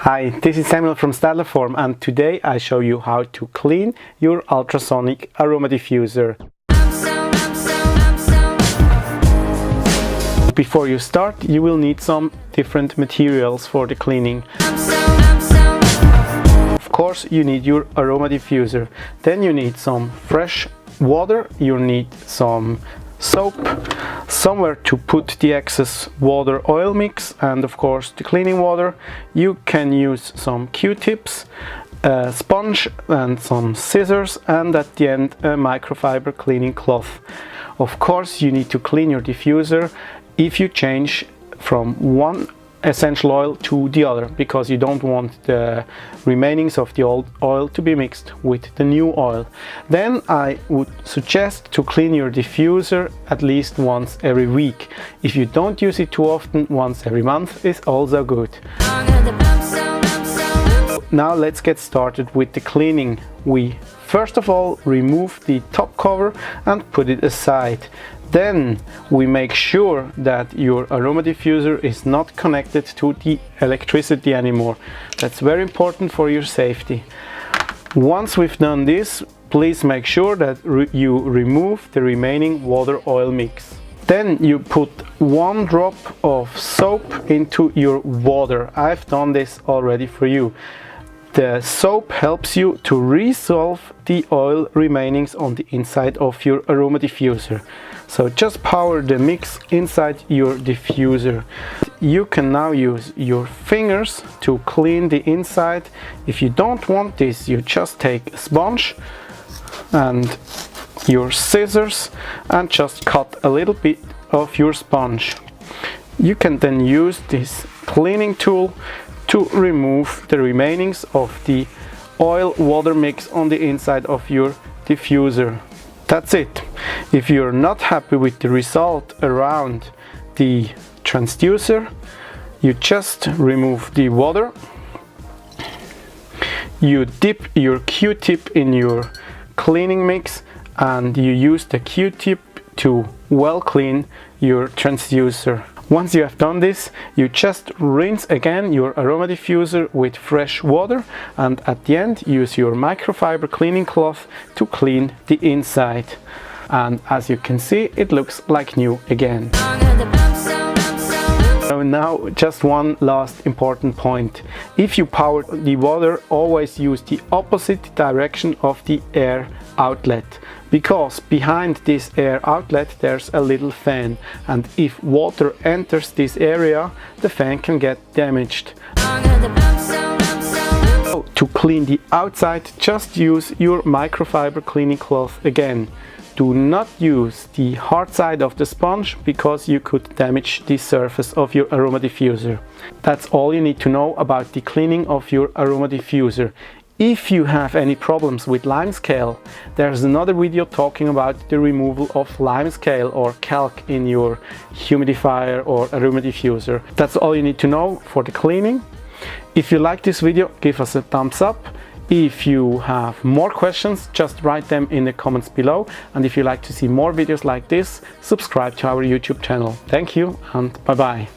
Hi, this is Samuel from Stadler Form, and today I show you how to clean your ultrasonic aroma diffuser. Before you start, you will need some different materials for the cleaning. Of course, you need your aroma diffuser. Then you need some fresh water, you need some soap, somewhere to put the excess water oil mix, and of course the cleaning water. You can use some Q-tips, a sponge and some scissors, and at the end a microfiber cleaning cloth. Of course you need to clean your diffuser if you change from one essential oil to the other, because you don't want the remainings of the old oil to be mixed with the new oil. Then I would suggest to clean your diffuser at least once every week. If you don't use it too often, once every month is also good. Now let's get started with the cleaning. We first of all remove the top cover and put it aside. Then we make sure that your aroma diffuser is not connected to the electricity anymore. That's very important for your safety. Once we've done this, please make sure that you remove the remaining water oil mix. Then you put 1 drop of soap into your water. I've done this already for you. The soap helps you to resolve the oil remainings on the inside of your aroma diffuser. So just power the mix inside your diffuser. You can now use your fingers to clean the inside. If you don't want this, you just take a sponge and your scissors and just cut a little bit of your sponge. You can then use this cleaning tool to remove the remainings of the oil water mix on the inside of your diffuser. That's it. If you're not happy with the result around the transducer, you just remove the water, you dip your Q-tip in your cleaning mix, and you use the Q-tip to well clean your transducer. Once you have done this, you just rinse again your aroma diffuser with fresh water, and at the end use your microfiber cleaning cloth to clean the inside. And as you can see, it looks like new again. So now just one last important point. If you power the water, always use the opposite direction of the air outlet, because behind this air outlet there's a little fan, and if water enters this area, the fan can get damaged. So to clean the outside, just use your microfiber cleaning cloth again. Do not use the hard side of the sponge, because you could damage the surface of your aroma diffuser. That's all you need to know about the cleaning of your aroma diffuser. If you have any problems with limescale, there's another video talking about the removal of limescale or calc in your humidifier or aroma diffuser. That's all you need to know for the cleaning. If you like this video, give us a thumbs up. If you have more questions, just write them in the comments below. And if you like to see more videos like this, subscribe to our YouTube channel. Thank you and bye bye.